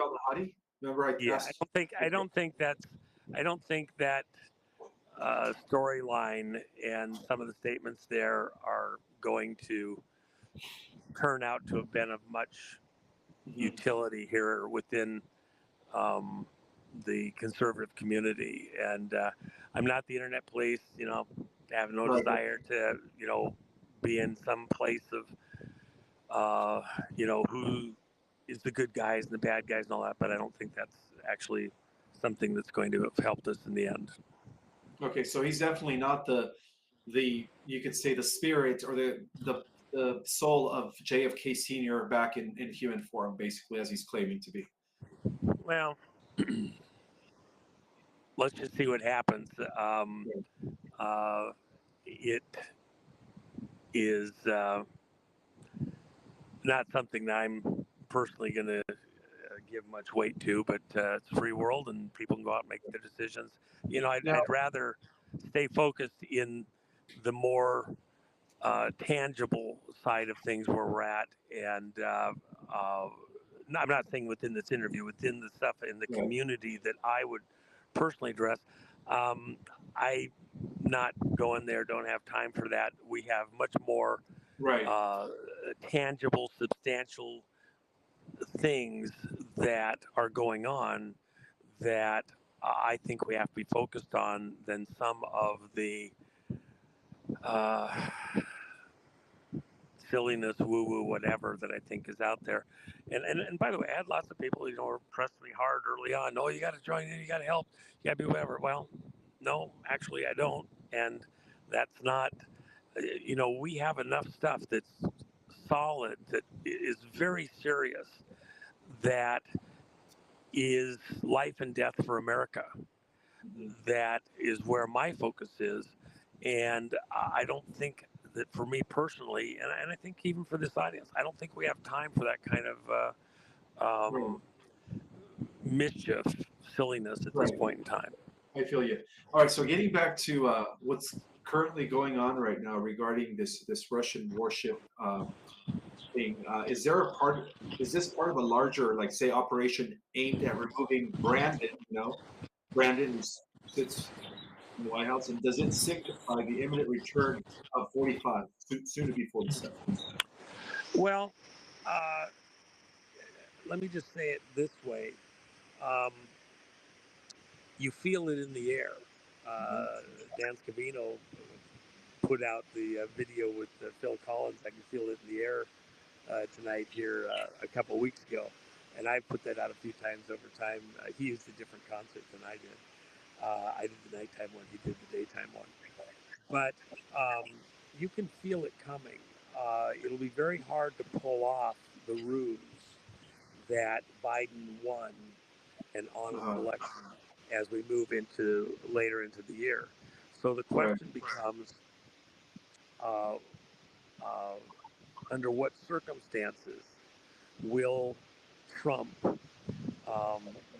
Raquel Nahadi? Remember I Yeah, asked? I don't think that storyline and some of the statements there are going to turn out to have been of much utility here within the conservative community. And I'm not the internet police. I have no desire to be in some place of who is the good guys and the bad guys and all that. But I don't think that's actually something that's going to have helped us in the end. Okay, so he's definitely not the you could say the spirit or the soul of JFK Sr. back in human form, basically, as he's claiming to be. Well, let's just see what happens. It is not something that I'm personally going to give much weight to, but it's a free world and people can go out and make their decisions. I'd rather stay focused in the more tangible side of things where we're at. And I'm not saying within this interview, within the stuff in the community that I would personally address. I'm not going there, don't have time for that. We have much more tangible, substantial things that are going on that I think we have to be focused on than some of the silliness, woo-woo, whatever that I think is out there. And by the way, I had lots of people, pressed me hard early on. No, you got to join in, you got to help, you got to be whatever. Well, no, actually I don't. And that's not, we have enough stuff that's solid, that is very serious, that is life and death for America. That is where my focus is. And I don't think that for me personally, and I think even for this audience, I don't think we have time for that kind of mischief, silliness at this point in time. I feel you. All right, so getting back to what's currently going on right now regarding this Russian warship thing, is this part of a larger, like, say, operation aimed at removing Brandon? Brandon sits in the White House, and does it signify the imminent return of 45, soon to be 47? Well, let me just say it this way. You feel it in the air. Dan Scavino put out the video with Phil Collins. I can feel it in the air tonight here a couple of weeks ago. And I put that out a few times over time. He used a different concert than I did. I did the nighttime one. He did the daytime one. But you can feel it coming. It'll be very hard to pull off the ruse that Biden won an honest election as we move later into the year. So the question becomes, under what circumstances will Trump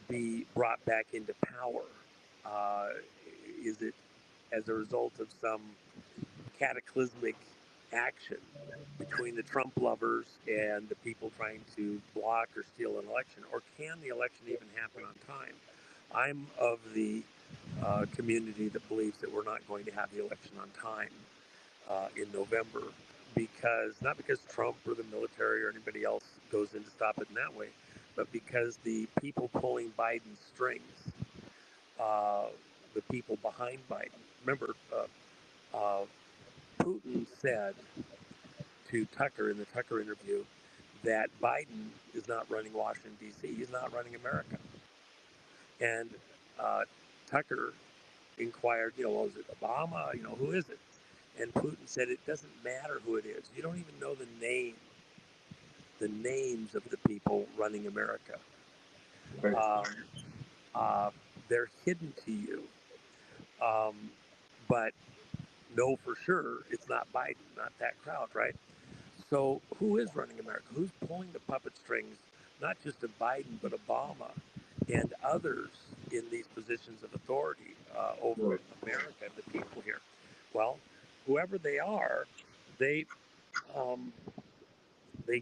be brought back into power? Is it as a result of some cataclysmic action between the Trump lovers and the people trying to block or steal an election? Or can the election even happen on time? I'm of the community that believes that we're not going to have the election on time in November, not because Trump or the military or anybody else goes in to stop it in that way, but because the people pulling Biden's strings, the people behind Biden. Remember, Putin said to Tucker in the Tucker interview that Biden is not running Washington, D.C. He's not running America. And Tucker inquired, is it Obama? Who is it? And Putin said, it doesn't matter who it is. You don't even know the names of the people running America. They're hidden to you. But know for sure it's not Biden, not that crowd, right? So who is running America? Who's pulling the puppet strings, not just of Biden, but Obama and others in these positions of authority over America and the people here? Well, whoever they are, they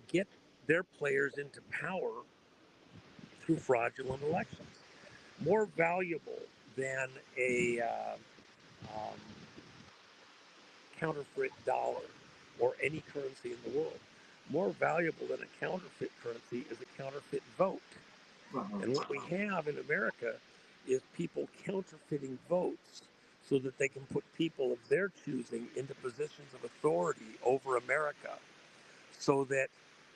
get their players into power through fraudulent elections. More valuable than a um, counterfeit dollar or any currency in the world. More valuable than a counterfeit currency is a counterfeit vote. And what we have in America is people counterfeiting votes so that they can put people of their choosing into positions of authority over America so that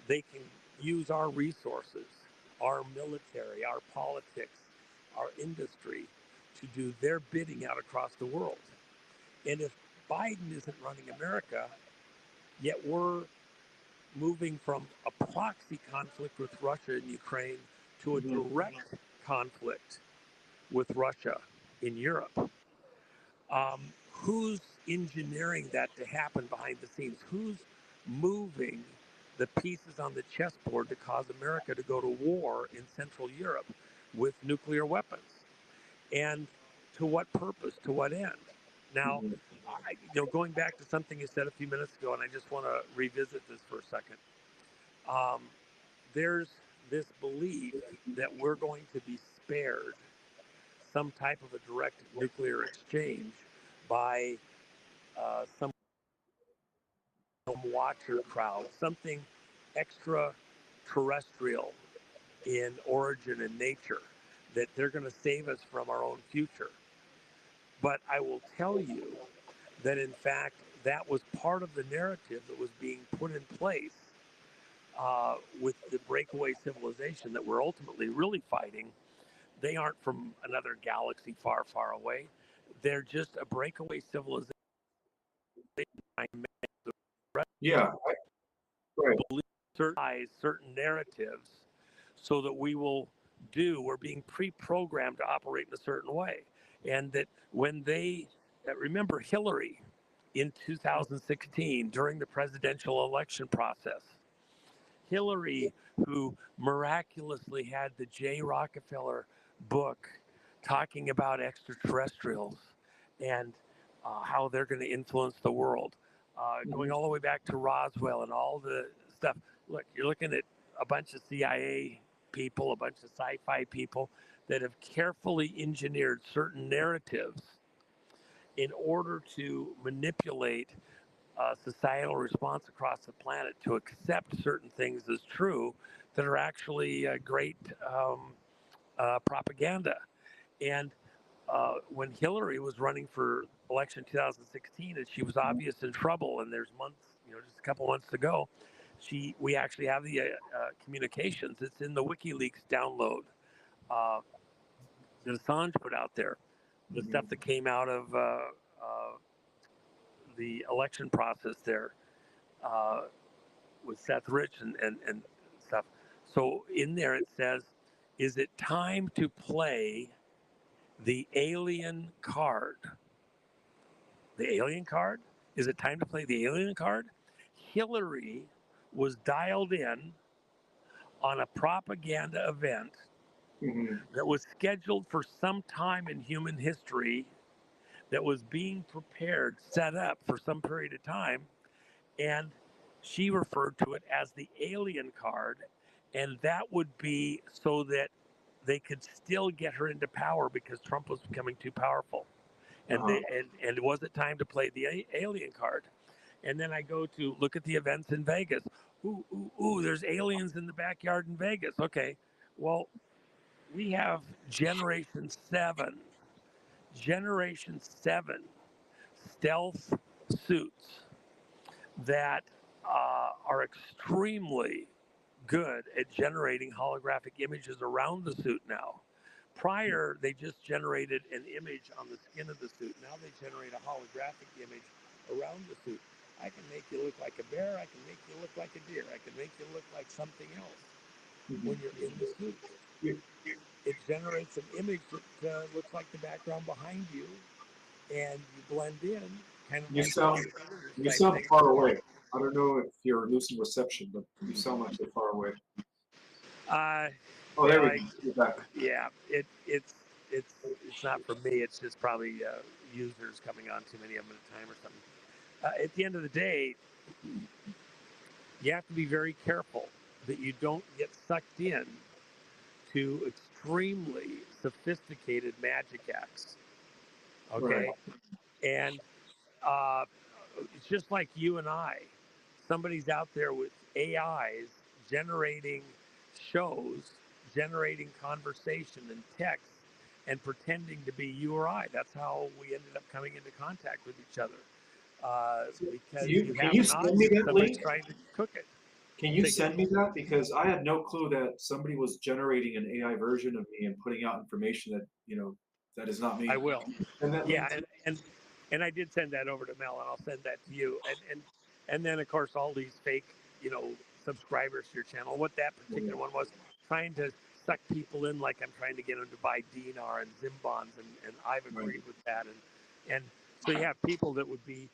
they can use our resources, our military, our politics, our industry to do their bidding out across the world. And if Biden isn't running America, yet we're moving from a proxy conflict with Russia and Ukraine to a direct conflict with Russia in Europe. Who's engineering that to happen behind the scenes? Who's moving the pieces on the chessboard to cause America to go to war in Central Europe with nuclear weapons? And to what purpose? To what end? Now, going back to something you said a few minutes ago, and I just want to revisit this for a second. There's this belief that we're going to be spared some type of a direct nuclear exchange by some watcher crowd, something extraterrestrial in origin and nature, that they're going to save us from our own future. But I will tell you that, in fact, that was part of the narrative that was being put in place with the breakaway civilization that we're ultimately really fighting. They aren't from another galaxy far, far away. They're just a breakaway civilization. Yeah, right. Believe certain narratives so that we're being pre-programmed to operate in a certain way. And that when remember Hillary in 2016 during the presidential election process, Hillary, who miraculously had the J. Rockefeller book talking about extraterrestrials and how they're going to influence the world, going all the way back to Roswell and all the stuff. Look, you're looking at a bunch of CIA people, a bunch of sci-fi people that have carefully engineered certain narratives in order to manipulate societal response across the planet to accept certain things as true that are actually great propaganda. And when Hillary was running for election 2016, and she was obvious in trouble, and there's months, just a couple months to go, we actually have the communications. It's in the WikiLeaks download that Assange put out there, the stuff that came out of the election process there with Seth Rich and stuff. So in there it says, is it time to play the alien card? The alien card? Is it time to play the alien card? Hillary was dialed in on a propaganda event that was scheduled for some time in human history, that was being prepared, set up for some period of time, and she referred to it as the alien card, and that would be so that they could still get her into power because Trump was becoming too powerful. And and was it time to play the alien card? And then I go to look at the events in Vegas. Ooh, there's aliens in the backyard in Vegas. Okay, well, we have Generation 7 stealth suits that are extremely good at generating holographic images around the suit now. Prior, they just generated an image on the skin of the suit. Now they generate a holographic image around the suit. I can make you look like a bear. I can make you look like a deer. I can make you look like something else when you're in the suit. It generates an image that looks like the background behind you, and you blend in. Kind of You sound far away. I don't know if you're losing reception, but you sound like you're far away. There we go. You're back. Yeah, it's not for me. It's just probably users coming on, too many of them at a time or something. At the end of the day, you have to be very careful that you don't get sucked in to extremely sophisticated magic acts. Right. Okay, and uh, it's just like you and I. Somebody's out there with AIs generating shows, generating conversation and text, and pretending to be you or I. That's how we ended up coming into contact with each other. Because you Can have you an send me audience, that somebody's link? trying to cook it. Can you Say again? send me that? Because I had no clue that somebody was generating an AI version of me and putting out information that, that is not I me. will. Send that Yeah, link to and I did send that over to Mel, and I'll send that to you. And then of course all these fake, subscribers to your channel. What that me. particular one was, trying to suck people in, like I'm trying to get them to buy dinar and Zim bonds, and I've Right. agreed with that. And so you have people that would be,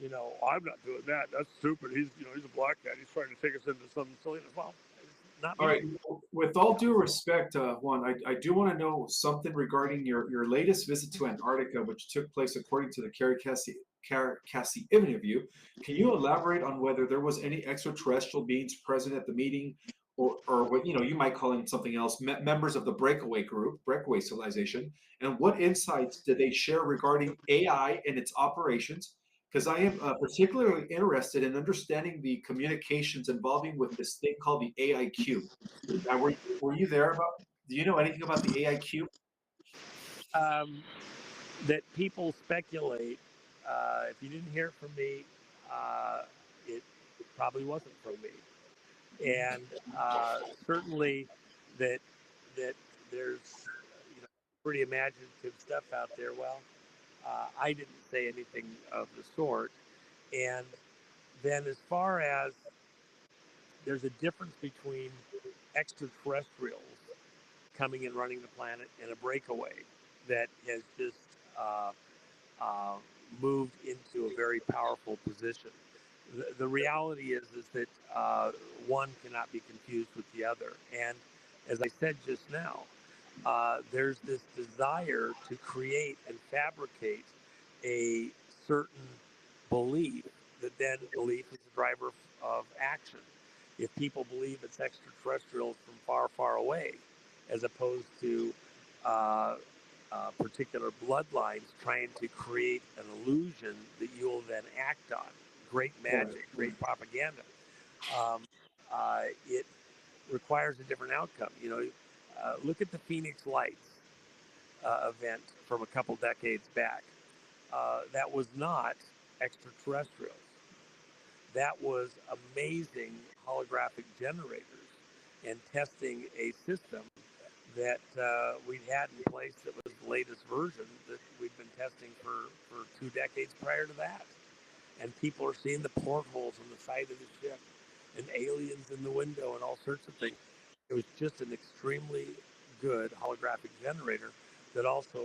I'm not doing that. That's stupid. He's a black guy. He's trying to take us into some silliness. Well, it's not All me. right. With all due respect, Juan, I do want to know something regarding your latest visit to Antarctica, which took place according to the Cassie interview. Can you elaborate on whether there was any extraterrestrial beings present at the meeting, or what you might call them something else, members of the breakaway group, breakaway civilization, and what insights did they share regarding AI and its operations? Because I am particularly interested in understanding the communications involving with this thing called the AIQ. Now, were you there about? Do you know anything about the AIQ? Um, that people speculate. If you didn't hear it from me, it probably wasn't from me. And certainly that that there's pretty imaginative stuff out there. Well, I didn't say anything of the sort. And then as far as there's a difference between extraterrestrials coming and running the planet and a breakaway that has just uh, uh, moved into a very powerful position. The reality is that one cannot be confused with the other. And as I said just now, there's this desire to create and fabricate a certain belief that then belief is the driver of action. If people believe it's extraterrestrials from far, far away, as opposed to uh, particular bloodlines trying to create an illusion that you will then act on. Great Right. magic, great propaganda. It requires a different outcome. Look at the Phoenix Lights event from a couple decades back. That was not extraterrestrials. That was amazing holographic generators and testing a system that we'd had in place that was the latest version that we'd been testing for 2 decades prior to that. And people are seeing the portholes on the side of the ship and aliens in the window and all sorts of things. It was just an extremely good holographic generator that also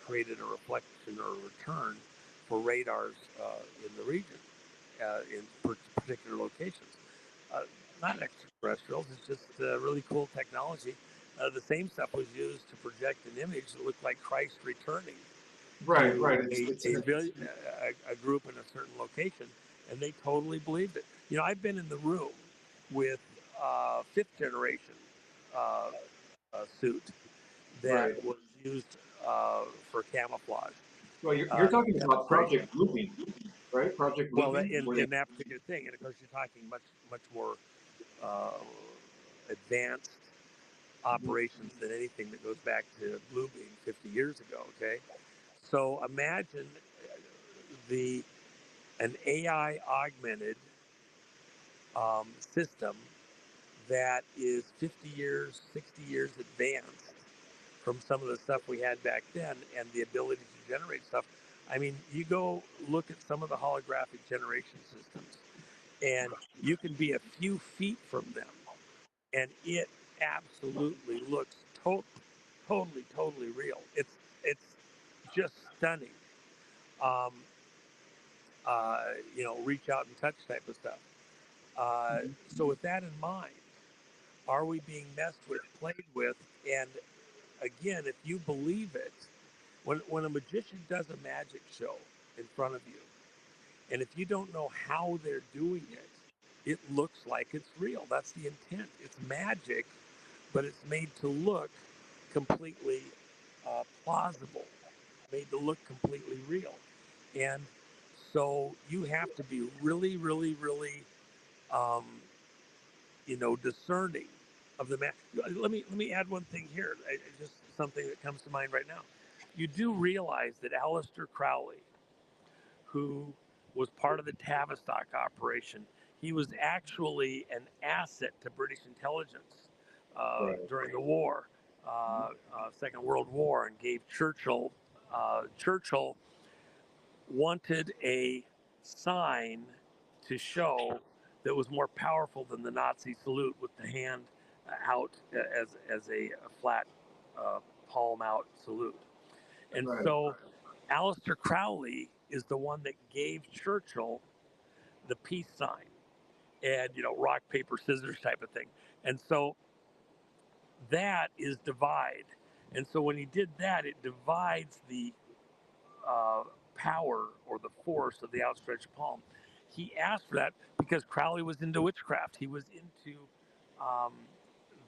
created a reflection or a return for radars in the region, in particular locations. Uh, Not extraterrestrials, it's just really cool technology. The same stuff was used to project an image that looked like Christ returning Right. to Right. It's an a group in a certain location, and they totally believed it. I've been in the room with fifth generation uh, suit that right. was used for camouflage. Well, you're talking about Demonstration. Project Bluebeam, right? Project Well, Bluebeam, where they in that particular thing, and of course, you're talking much more uh, advanced operations than anything that goes back to Bluebeam 50 years ago. Okay, so imagine the an AI augmented system that is 50 years, 60 years advanced from some of the stuff we had back then and the ability to generate stuff. I mean, you go look at some of the holographic generation systems, and you can be a few feet from them, and it absolutely looks totally real. It's just stunning. Um, Reach out and touch type of stuff. So with that in mind, are we being messed with, played with? And again, if you believe it, when a magician does a magic show in front of you, and if you don't know how they're doing it, it looks like it's real. That's the intent. It's magic but it's made to look completely plausible, made to look completely real. And so you have to be really, really, really, um, discerning of the man. Let me add one thing here. Just something that comes to mind right now. You do realize that Aleister Crowley, who was part of the Tavistock operation, he was actually an asset to British intelligence Right. during the war, Second World War, and gave Churchill. Churchill wanted a sign to show that was more powerful than the Nazi salute with the hand out as a flat palm out salute. And Right. so Aleister Crowley is the one that gave Churchill the peace sign and, rock, paper, scissors type of thing. And so that is divide. And so when he did that, it divides the uh, power or the force of the outstretched palm. He asked for that because Crowley was into witchcraft. He was into um,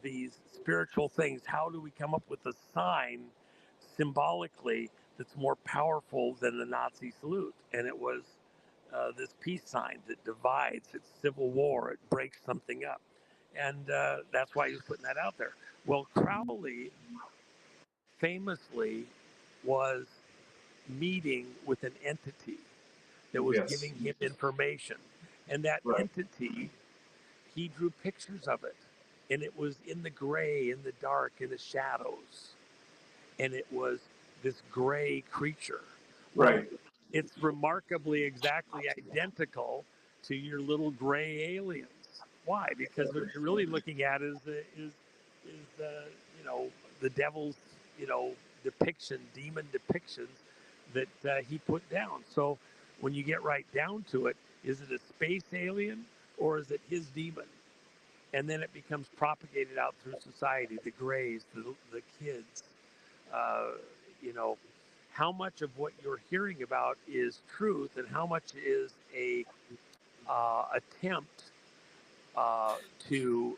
these spiritual things. How do we come up with a sign symbolically that's more powerful than the Nazi salute? And it was this peace sign that divides. It's civil war. It breaks something up. And that's why he was putting that out there. Well, Crowley famously was meeting with an entity that was Yes. giving him information. And that Right. entity, he drew pictures of it. And it was in the gray, in the dark, in the shadows. And it was this gray creature. Well, Right. it's remarkably exactly identical to your little gray aliens. Why? Because what you're really looking at is the devil's depiction, demon depictions that he put down. So when you get right down to it, is it a space alien or is it his demon? And then it becomes propagated out through society, the grays, the kids. Uh, you know, how much of what you're hearing about is truth, and how much is a attempt uh, to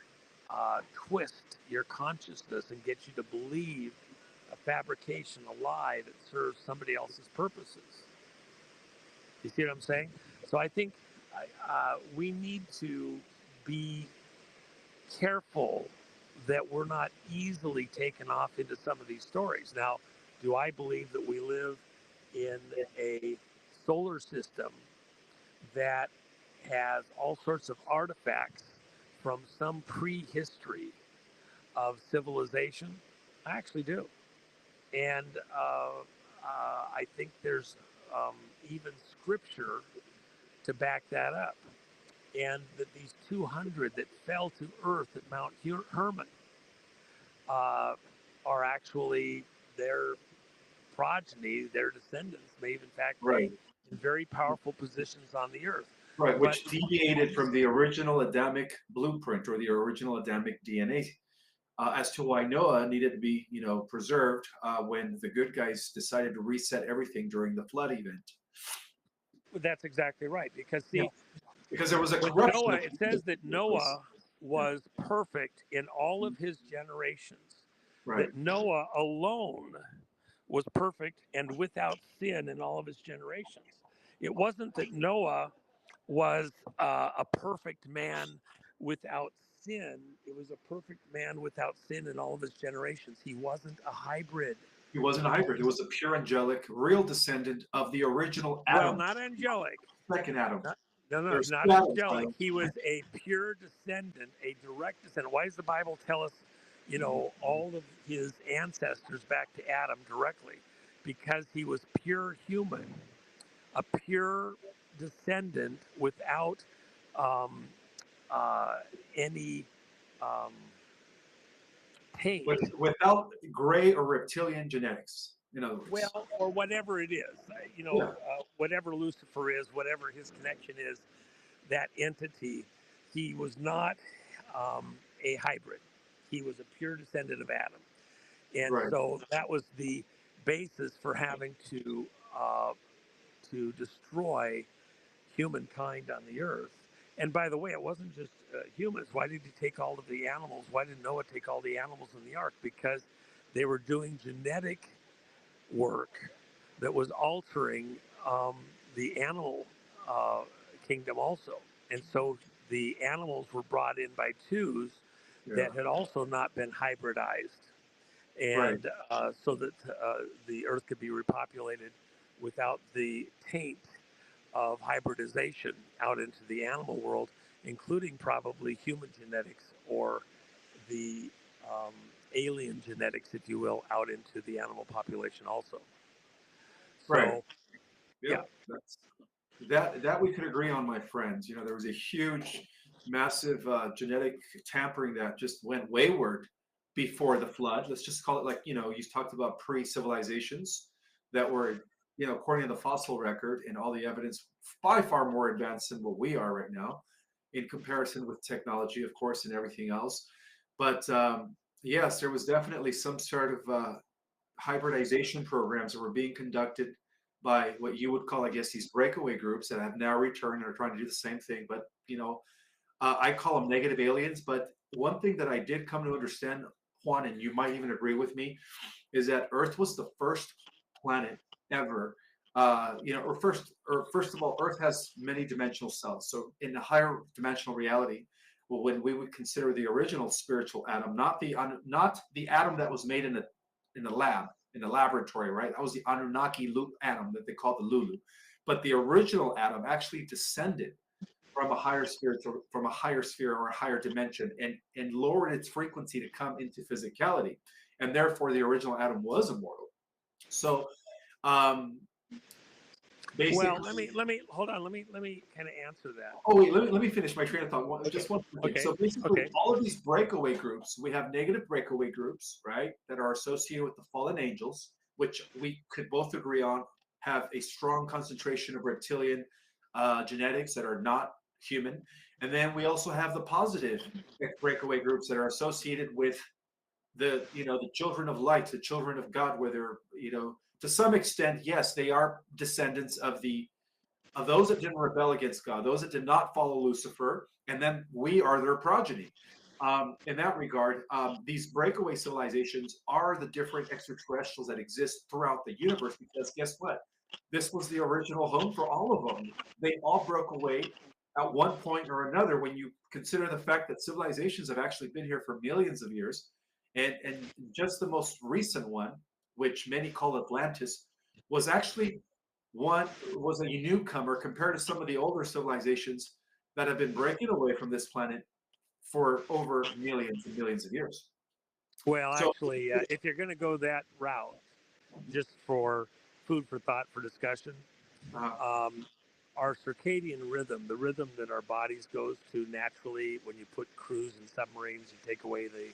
twist your consciousness and get you to believe a fabrication, a lie that serves somebody else's purposes. You see what I'm saying? So I think we need to be careful that we're not easily taken off into some of these stories. Now, do I believe that we live in a solar system that has all sorts of artifacts from some prehistory of civilization? I actually do. And I think there's um, even scripture to back that up. And that these 200 that fell to earth at Mount Hermon uh, are actually their progeny, their descendants may in fact be Right. in very powerful positions on the earth. Right. But Which deviated from the original Adamic blueprint or the original Adamic DNA, as to why Noah needed to be, preserved when the good guys decided to reset everything during the flood event. that's exactly right. Because, Yeah. see, Because there was a with corruption Noah, of it people says that in place. Noah Yeah. was perfect in all of his generations, Right. that Noah alone was perfect and without sin in all of his generations. It wasn't that Noah was a perfect man without sin. It was a perfect man without sin in all of his generations. He wasn't a hybrid. He wasn't a hybrid. He was a pure angelic, real descendant of the original Well, Adam, not angelic. second Adam. Not, no, no, There's not two Adams, angelic. Tyler. He was a pure descendant, a direct descendant. Why does the Bible tell us, all of his ancestors back to Adam directly? Because he was pure human, a pure descendant without um, uh, any um, taint. Without gray or reptilian genetics, in other words. Well, or whatever it is, Yeah. whatever Lucifer is, whatever his connection is, that entity, he was not a hybrid. He was a pure descendant of Adam. And Right. so that was the basis for having uh, to destroy humankind on the earth. And by the way, it wasn't just humans. Why did he take all of the animals? Why did Noah take all the animals in the ark? Because they were doing genetic work that was altering the animal uh, kingdom also. And so the animals were brought in by twos Yeah. that had also not been hybridized. Right. And so that the earth could be repopulated without the taint of hybridization out into the animal world, including probably human genetics or the um, alien genetics, if you will, out into the animal population also. Right. So, yeah. Yeah. That we could agree on, my friends. There was a huge, massive genetic tampering that just went wayward before the flood. Let's just call it, like, you talked about pre-civilizations that were, according to the fossil record and all the evidence, by far more advanced than what we are right now, in comparison with technology, of course, and everything else. But yes, there was definitely some sort of hybridization programs that were being conducted by what you would call, I guess, these breakaway groups that have now returned and are trying to do the same thing. But, I call them negative aliens. But one thing that I did come to understand, Juan, and you might even agree with me, is that Earth was the first planet ever. Or first of all, Earth has many dimensional selves. So in the higher dimensional reality, well, when we would consider the original spiritual atom, not the atom that was made in the lab, in the laboratory, right? That was the Anunnaki loop atom that they called the Lulu. But the original atom actually descended from a higher sphere or a higher dimension, and lowered its frequency to come into physicality. And therefore the original atom was immortal. So um Well, basically, let me hold on. Let me kind of answer that. oh wait, let me finish my train of thought. Okay. Just one more thing. Okay. So basically, Okay. all of these breakaway groups, we have negative breakaway groups, right, that are associated with the fallen angels, which we could both agree on have a strong concentration of reptilian genetics that are not human. And then we also have the positive breakaway groups that are associated with the children of light, the children of God, where they're, to some extent, yes, they are descendants of those that didn't rebel against God, those that did not follow Lucifer, and then we are their progeny. In that regard, these breakaway civilizations are the different extraterrestrials that exist throughout the universe, because guess what? This was the original home for all of them. They all broke away at one point or another. When you consider the fact that civilizations have actually been here for millions of years, and just the most recent one, which many call Atlantis, was actually one was a newcomer compared to some of the older civilizations that have been breaking away from this planet for over millions and millions of years. Well, So, actually, if you're going to go that route, just for food for thought for discussion, uh, um, our circadian rhythm, the rhythm that our bodies goes to naturally when you put crews in submarines, you take away the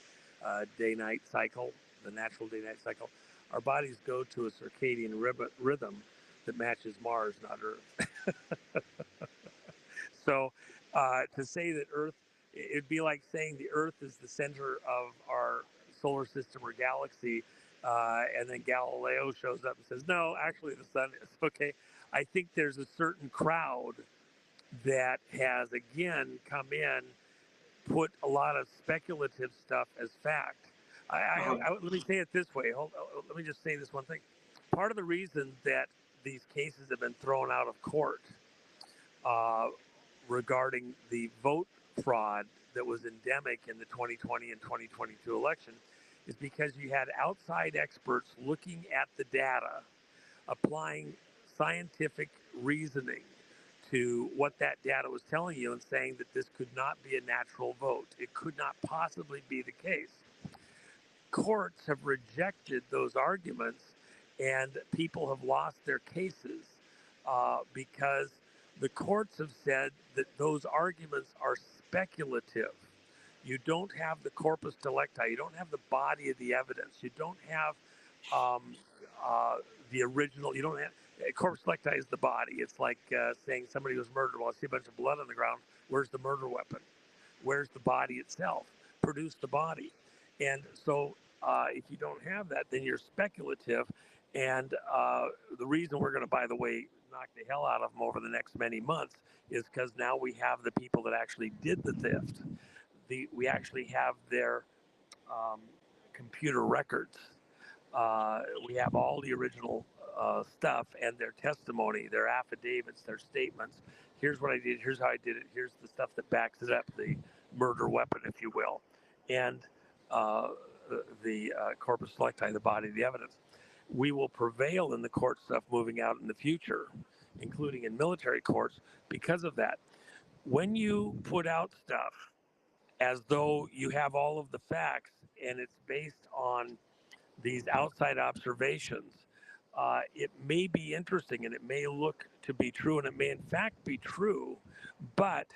day-night cycle, the natural day-night cycle. Our bodies go to a circadian rhythm that matches Mars, not Earth. So to say that Earth, it'd be like saying the Earth is the center of our solar system or galaxy, and then Galileo shows up and says, no, actually the sun is. Okay. I think there's a certain crowd that has, again, come in, put a lot of speculative stuff as fact. uh, Let me say it this way. Let me just say this one thing. Part of the reason that these cases have been thrown out of court uh, regarding the vote fraud that was endemic in the 2020 and 2022 election is because you had outside experts looking at the data, applying scientific reasoning to what that data was telling you and saying that this could not be a natural vote. It could not possibly be the case. Courts have rejected those arguments, and people have lost their cases because the courts have said that those arguments are speculative. You don't have the corpus delicti. You don't have the body of the evidence. You don't have um, uh, the original. You don't have corpus delicti is the body. It's like saying somebody was murdered. Well, I see a bunch of blood on the ground. Where's the murder weapon? Where's the body itself? Produce the body. And so If you don't have that, then you're speculative. And the reason we're going to, by the way, knock the hell out of them over the next many months is because now we have the people that actually did the theft. We actually have their um, computer records. We have all the original stuff and their testimony, their affidavits, their statements. Here's what I did. Here's how I did it. Here's the stuff that backs it up, the murder weapon, if you will, and uh, the corpus delicti, the body, the evidence. We will prevail in the court stuff moving out in the future, including in military courts, because of that. When you put out stuff as though you have all of the facts and it's based on these outside observations, it may be interesting and it may look to be true and it may in fact be true, but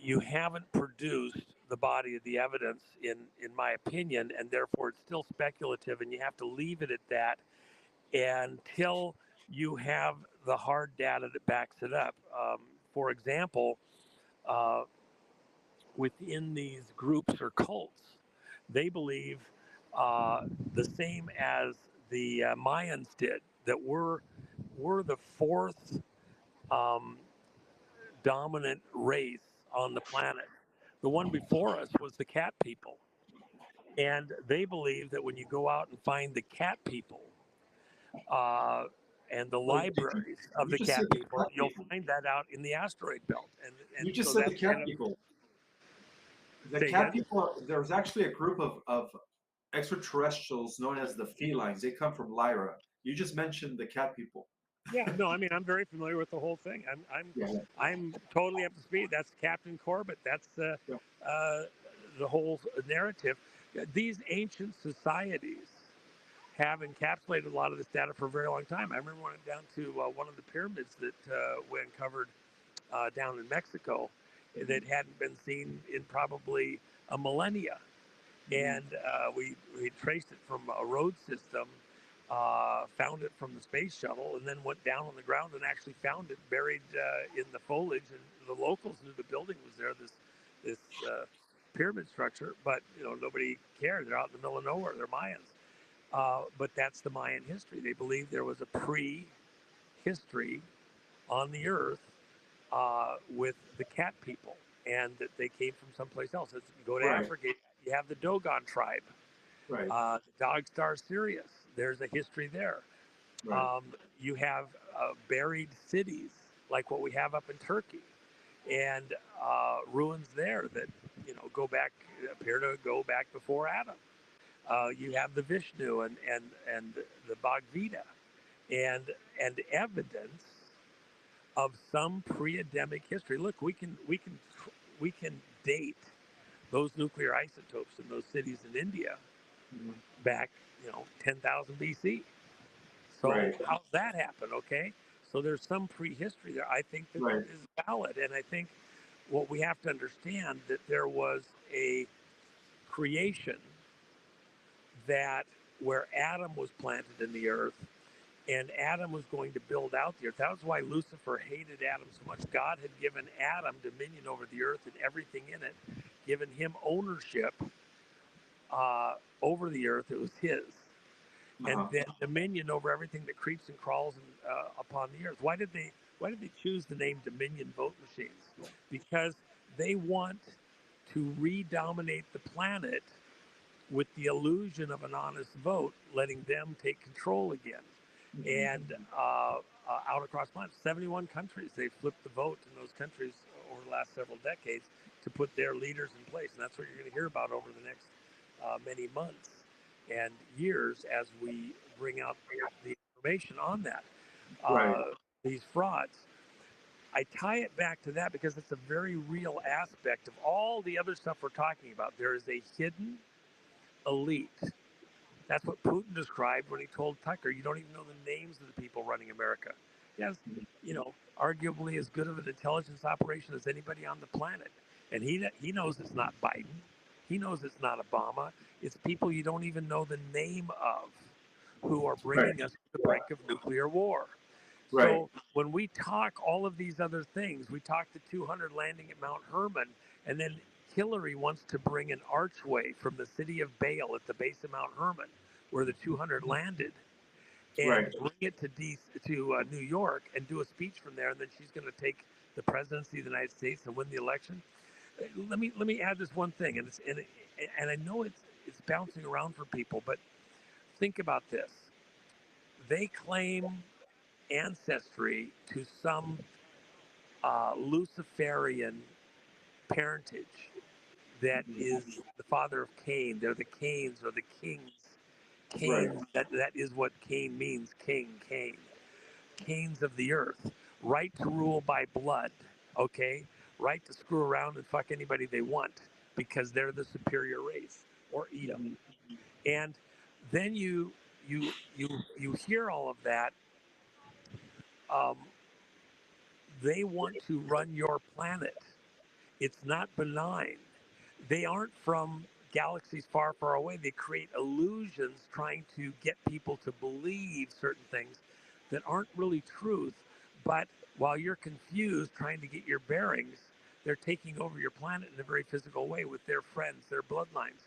you haven't produced the body of the evidence in my opinion, and therefore it's still speculative and you have to leave it at that until you have the hard data that backs it up. For example, uh, within these groups or cults, they believe the same as the Mayans did, that we're the fourth um, dominant race on the planet. The one before us was the cat people. And they believe that when you go out and find the cat people uh, and the Oh, libraries of you the just cat said the people, cat you'll people. find that out in the asteroid belt. And You just so said the that's cat kind of, people. The say cat again? people. There's actually a group of extraterrestrials known as the felines. They come from Lyra. You just mentioned the cat people. Yeah, no, I mean I'm very familiar with the whole thing. Yeah, I'm totally up to speed. That's Captain Corbett. That's yeah. uh, the whole narrative. These ancient societies have encapsulated a lot of this data for a very long time. I remember when I went down to one of the pyramids that we uncovered down in Mexico that hadn't been seen in probably a millennia, Mhm. and we traced it from a road system, found it from the space shuttle, and then went down on the ground and actually found it buried in the foliage. And the locals knew the building was there, this pyramid structure, but nobody cared. They're out in the middle of nowhere. They're Mayans, but that's the Mayan history. They believe there was a pre-history on the Earth with the cat people, and that they came from someplace else. As you go to Right, Africa, you have the Dogon tribe, right, the Dog Star Sirius. There's a history there. right. You have buried cities like what we have up in Turkey, and ruins there that appear to go back before Adam. You have the Vishnu and the Bhagavata, and and evidence of some pre-Adamic history. Look, we can date those nuclear isotopes in those cities in India Mhm. back 10,000 BC. So Right, how's that happen? Okay, so there's some prehistory there. I think that right, is valid, and I think what we have to understand that there was a creation that where Adam was planted in the earth and Adam was going to build out the earth. That was why Lucifer hated Adam so much. God had given Adam dominion over the earth and everything in it, given him ownership over the earth. It was his. And uh-huh. then dominion over everything that creeps and crawls upon the earth. Why did they choose the name Dominion vote machines? Because they want to redominate the planet with the illusion of an honest vote, letting them take control again. Mhm. And out across planet, 71 countries, they flipped the vote in those countries over the last several decades to put their leaders in place. And that's what you're going to hear about over the next many months and years as we bring out the information on that. Right, These frauds. I tie it back to that because it's a very real aspect of all the other stuff we're talking about. There is a hidden elite. That's what Putin described when he told Tucker, you don't even know the names of the people running America. He has, arguably as good of an intelligence operation as anybody on the planet. And he knows it's not Biden. He knows it's not Obama. It's people you don't even know the name of who are right, bringing us to the brink of nuclear war. right, So when we talk all of these other things, we talk the 200 landing at Mount Herman, and then Hillary wants to bring an archway from the city of Bale at the base of Mount Hermon, where the 200 landed, and Right. bring it to New York and do a speech from there, and then she's going to take the presidency of the United States and win the election. Let me add this one thing, and I know it's bouncing around for people, but think about this. They claim ancestry to some Luciferian parentage that is the father of Cain. They're the Cains or the kings. Right. Cain, that is what Cain means, king, Cain. Cains of the earth. Right to rule by blood, okay? Right to screw around and fuck anybody they want because they're the superior race, or eat them. And then you hear all of that. Um, they want to run your planet. It's not benign. They aren't from galaxies far, far away. They create illusions trying to get people to believe certain things that aren't really truth. But while you're confused trying to get your bearings, they're taking over your planet in a very physical way with their friends, their bloodlines.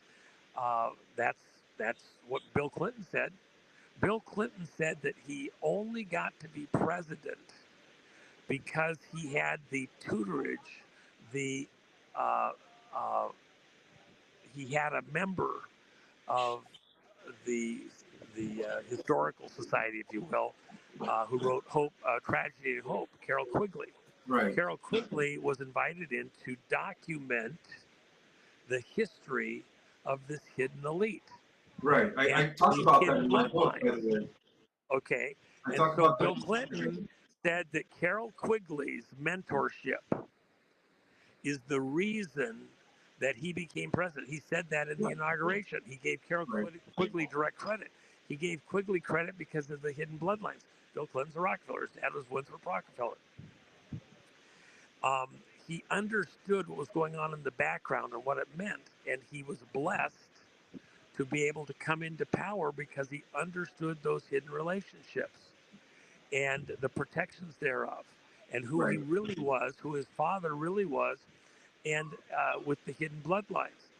That's what Bill Clinton said. Bill Clinton said that he only got to be president because he had the tutorage, the uh, uh, he had a member of the historical society, if you will, who wrote Hope, Tragedy and Hope, Carol Quigley. Right. Carol Quigley was invited in to document the history of this hidden elite Right. I and talk these about that hidden in my book, by bloodlines. the way. Okay, I and talk so about Bill that. Clinton said that Carol Quigley's mentorship is the reason that he became president. He said that in the inauguration. He gave Carol Right. Quigley direct credit. He gave Quigley credit because of the hidden bloodlines. Bill Clinton's a Rockefeller. His dad was Winthrop Rockefeller. Um, he understood what was going on in the background and what it meant, and he was blessed to be able to come into power because he understood those hidden relationships and the protections thereof, and who he Right. really was, who his father really was, and with the hidden bloodlines.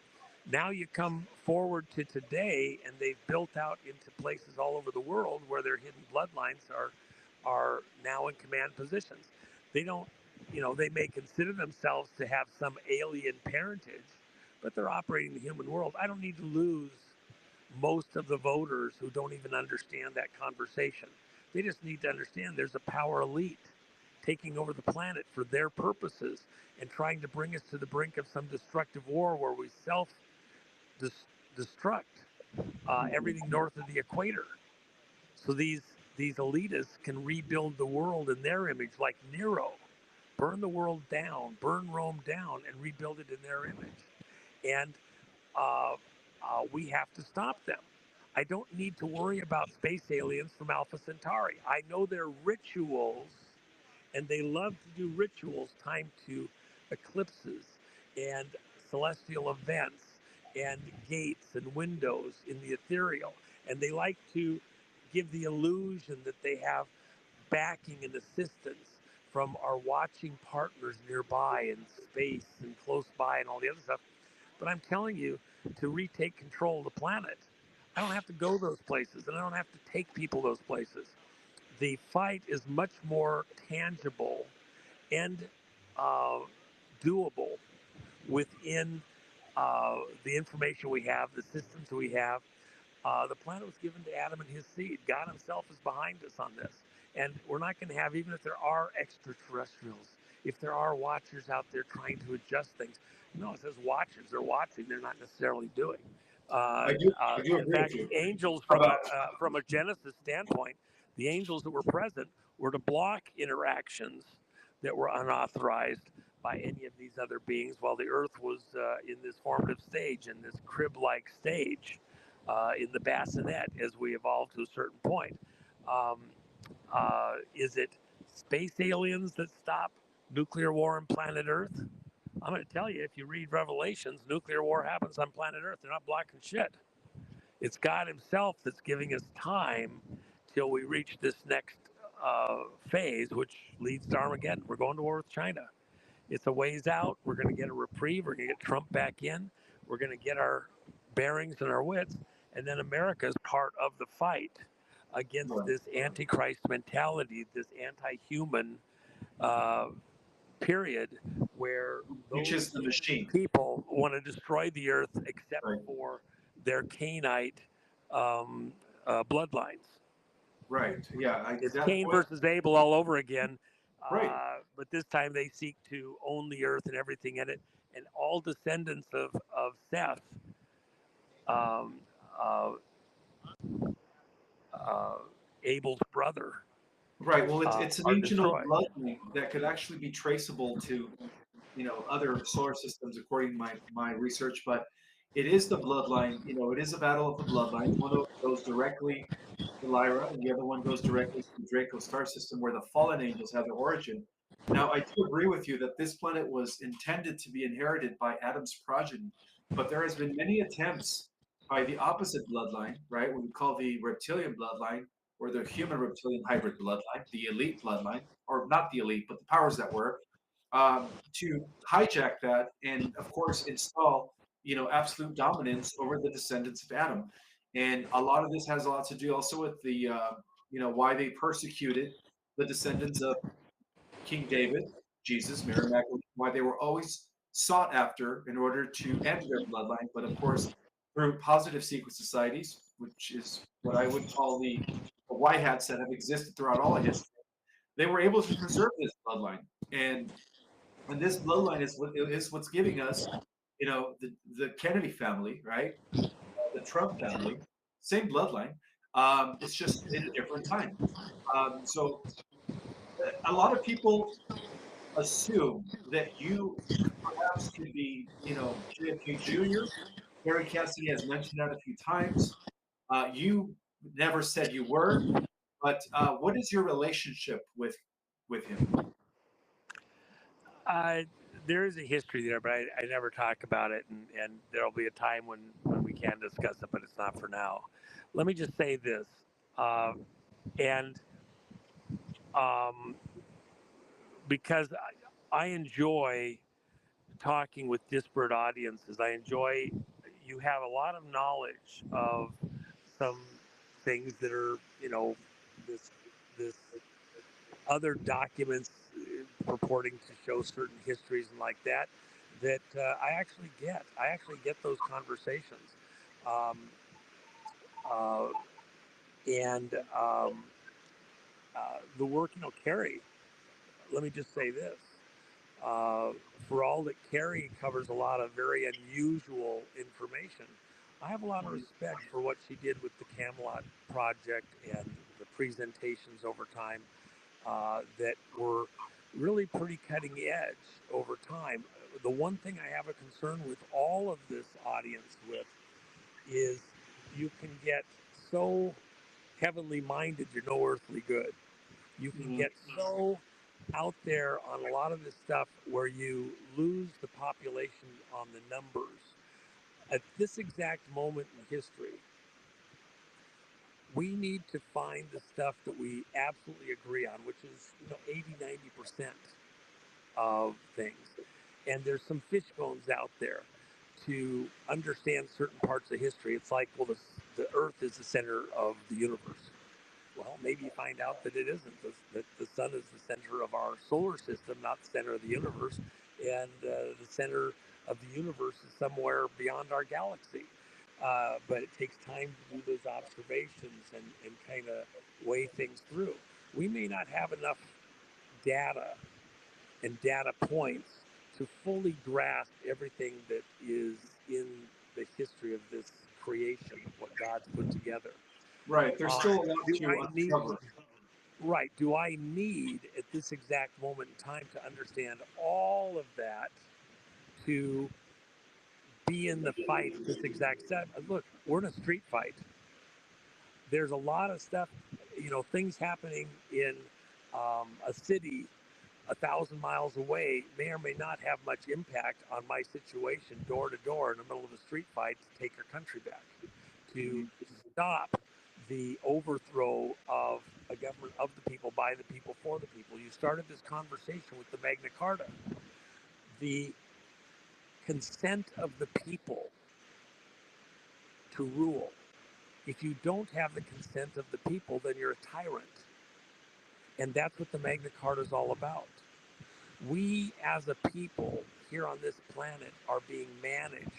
Now you come forward to today, and they've built out into places all over the world where their hidden bloodlines are now in command positions. They don't, they may consider themselves to have some alien parentage, but they're operating the human world. I don't need to lose most of the voters who don't even understand that conversation. They just need to understand there's a power elite taking over the planet for their purposes and trying to bring us to the brink of some destructive war where we self destruct everything north of the equator. So these elitists can rebuild the world in their image, like Nero, burn the world down, burn Rome down, and rebuild it in their image. And uh, we have to stop them. I don't need to worry about space aliens from Alpha Centauri. I know their rituals, and they love to do rituals timed to eclipses and celestial events and gates and windows in the ethereal. And they like to give the illusion that they have backing and assistance from our watching partners nearby in space and close by and all the other stuff. But I'm telling you, to retake control of the planet, I don't have to go those places and I don't have to take people those places. The fight is much more tangible and uh, doable within the information we have, the systems we have. The planet was given to Adam and his seed. God himself is behind us on this. And we're not going to have, even if there are extraterrestrials, if there are watchers out there trying to adjust things. No, it says watchers. They're watching. They're not necessarily doing. I do In agree with fact, you. the angels, How from about a Genesis standpoint, the angels that were present were to block interactions that were unauthorized by any of these other beings while the Earth was in this formative stage, in this crib-like stage, in the bassinet as we evolve to a certain point. Um, is it space aliens that stop nuclear war on planet Earth? I'm going to tell you, if you read Revelations, nuclear war happens on planet Earth. They're not blocking shit. It's God himself that's giving us time till we reach this next phase, which leads to Armageddon. We're going to war with China. It's a ways out. We're going to get a reprieve. We're going to get Trump back in. We're going to get our bearings and our wits. And then America is part of the fight against Right. this antichrist mentality, this anti-human period, where Which those is the machine. people want to destroy the earth except Right. for their Canaanite bloodlines. Right. Yeah. It's That Cain point. versus Abel all over again, Right. but this time they seek to own the earth and everything in it. And all descendants of Seth, um, uh, uh, Abel's brother, Right. Well, it's an are ancient old destroyed. bloodline that could actually be traceable to, other solar systems according to my research. But it is the bloodline. It is a battle of the bloodlines. One of them goes directly to Lyra, and the other one goes directly to the Draco star system, where the fallen angels have their origin. Now, I do agree with you that this planet was intended to be inherited by Adam's progeny, but there has been many attempts by the opposite bloodline, right? What we call the reptilian bloodline, or the human reptilian hybrid bloodline, the elite bloodline, or not the elite, but the powers that were, to hijack that and, of course, install absolute dominance over the descendants of Adam. And a lot of this has a lot to do also with the why they persecuted the descendants of King David, Jesus, Mary Magdalene, why they were always sought after in order to end their bloodline. But of course, through positive secret societies, which is what I would call the white hats that have existed throughout all of history, they were able to preserve this bloodline. And this bloodline is what's giving us, the Kennedy family, right? The Trump family, same bloodline. It's just in a different time. So a lot of people assume that you perhaps could be, JFK Jr. Harry Cassidy has mentioned that a few times. You never said you were, but what is your relationship with him? Uh, there is a history there, but I never talk about it, and there'll be a time when we can discuss it, but it's not for now. Let me just say this, uh, and um, because I enjoy talking with disparate audiences, I enjoy you have a lot of knowledge of some things that are this other documents purporting to show certain histories and like that I actually get those conversations, um, uh, and the work Carrie. Let me just say this: uh, for all that Carrie covers a lot of very unusual information, I have a lot of respect for what she did with the Camelot project and the presentations over time that were really pretty cutting edge over time. The one thing I have a concern with all of this audience with is you can get so heavenly minded you're no earthly good. You can Mhm. get so out there on a lot of this stuff where you lose the population on the numbers. At this exact moment in history, we need to find the stuff that we absolutely agree on, which is 80, 90% of things. And there's some fish bones out there to understand certain parts of history. It's like, well, the Earth is the center of the universe. Well, maybe you find out that it isn't. That the sun is the center of our solar system, not the center of the universe. And the center of the universe is somewhere beyond our galaxy. But it takes time to do those observations and kind of weigh things through. We may not have enough data and data points to fully grasp everything that is in the history of this creation, of what God's put together. Right. There's Uh, still a lot do to I need uncover. right? Do I need at this exact moment in time to understand all of that to be in the fight at this exact step? Look, we're in a street fight. There's a lot of stuff, things happening in a city 1,000 miles away may or may not have much impact on my situation door to door in the middle of a street fight to take our country back, to Mhm. stop the overthrow of a government of the people, by the people, for the people. You started this conversation with the Magna Carta. the consent of the people to rule. If you don't have the consent of the people, then you're a tyrant. And that's what the Magna Carta is all about. We as a people here on this planet are being managed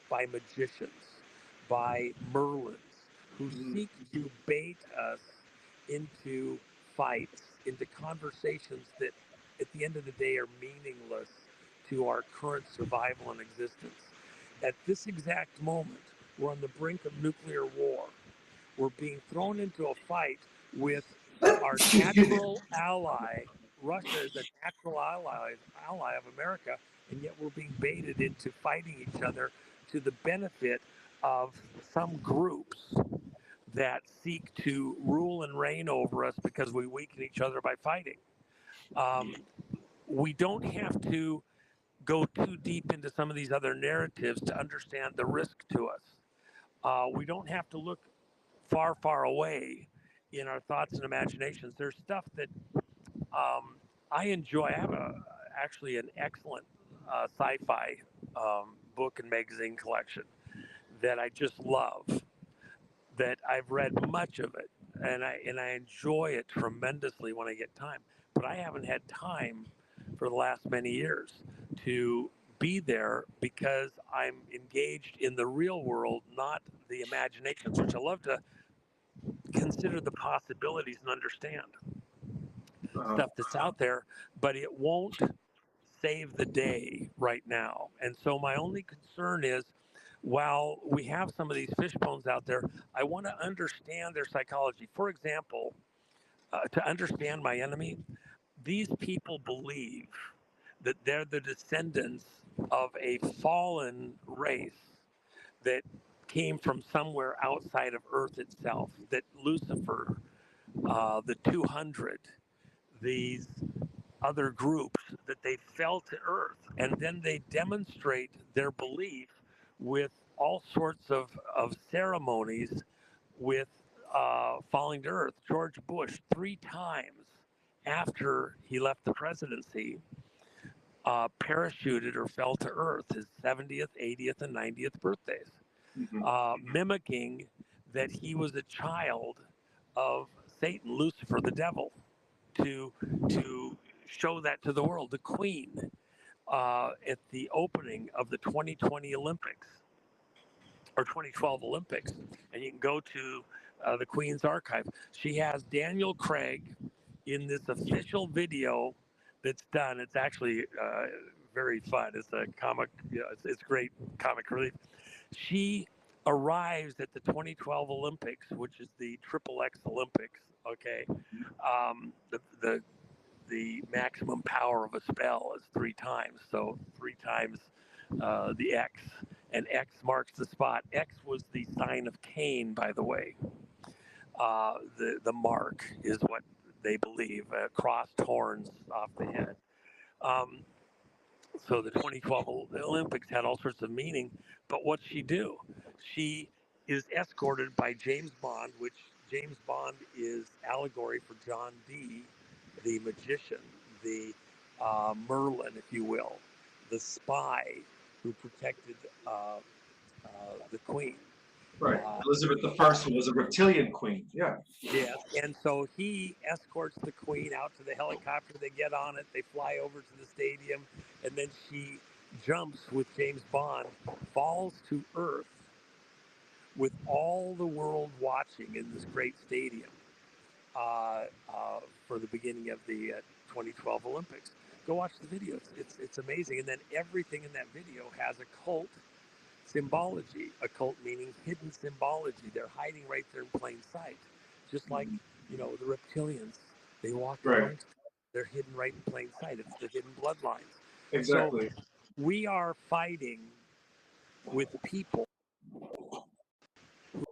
by magicians, by Merlins, who seek to bait us into fights, into conversations that at the end of the day are meaningless to our current survival and existence. At this exact moment, we're on the brink of nuclear war. We're being thrown into a fight with our natural ally. Russia is a natural ally of America, and yet we're being baited into fighting each other to the benefit of some groups that seek to rule and reign over us because we weaken each other by fighting. We don't have to go too deep into some of these other narratives to understand the risk to us. We don't have to look far, far away in our thoughts and imaginations. There's stuff that I enjoy. I have actually an excellent sci-fi book and magazine collection that I just love. That I've read much of it, and I enjoy it tremendously when I get time. But I haven't had time for the last many years to be there because I'm engaged in the real world, not the imaginations, which I love to consider the possibilities and understand stuff that's out there, but it won't save the day right now. And so my only concern is, while we have some of these fish bones out there, I want to understand their psychology. For example, to understand my enemy, these people believe that they're the descendants of a fallen race that came from somewhere outside of Earth itself, that Lucifer, the 200, these other groups, that they fell to Earth. And then they demonstrate their belief with all sorts of ceremonies with falling to Earth. George Bush, 3 times after he left the presidency, parachuted or fell to Earth, his 70th, 80th, and 90th birthdays, mimicking that he was a child of Satan, Lucifer, the devil, to show that to the world. The Queen, at the opening of the 2020 Olympics, or 2012 Olympics, and you can go to the Queen's archive. She has Daniel Craig in this official video that's done. It's actually very fun. It's a comic, it's great comic relief. She arrives at the 2012 Olympics, which is the XXX Olympics. Okay, the maximum power of a spell is 3 times, so 3 times the X, and X marks the spot. X was the sign of Cain, by the way. The mark is what they believe, crossed horns off the head. So the 2012 Olympics had all sorts of meaning, but what's she do? She is escorted by James Bond, which James Bond is allegory for John Dee, the magician, the Merlin, if you will, the spy who protected the Queen. Right. Elizabeth I was a reptilian queen. Yeah. Yes. And so he escorts the Queen out to the helicopter. They get on it. They fly over to the stadium. And then she jumps with James Bond, falls to Earth with all the world watching in this great stadium for the beginning of the 2012 Olympics. Go watch the videos. It's amazing. And then everything in that video has occult symbology. Occult meaning hidden symbology. They're hiding right there in plain sight. Just like, the reptilians. They walk amongst us. They're hidden right in plain sight. It's the hidden bloodlines. Exactly. So we are fighting with people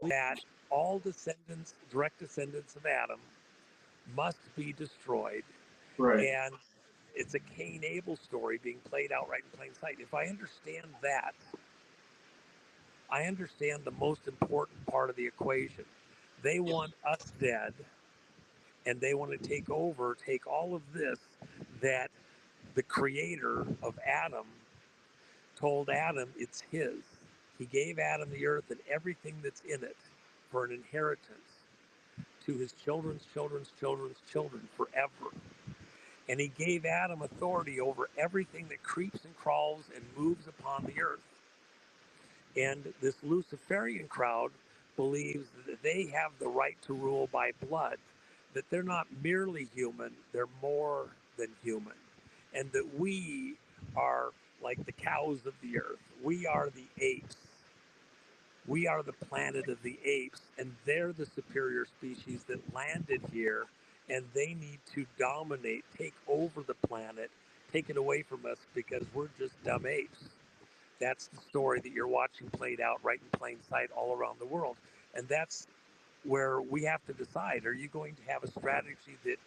that all descendants, direct descendants of Adam, must be destroyed. Right. And it's a Cain Abel story being played out right in plain sight. If I understand that, I understand the most important part of the equation. They want us dead, and they want to take all of this that the creator of Adam told Adam it's his. He gave Adam the earth and everything that's in it for an inheritance to his children's children's children's children forever. And he gave Adam authority over everything that creeps and crawls and moves upon the earth. And this Luciferian crowd believes that they have the right to rule by blood, that they're not merely human, they're more than human, and that we are like the cows of the earth. We are the apes. We are the planet of the apes, and they're the superior species that landed here, and they need to dominate, take over the planet, take it away from us because we're just dumb apes. That's the story that you're watching played out right in plain sight all around the world. And that's where we have to decide, are you going to have a strategy that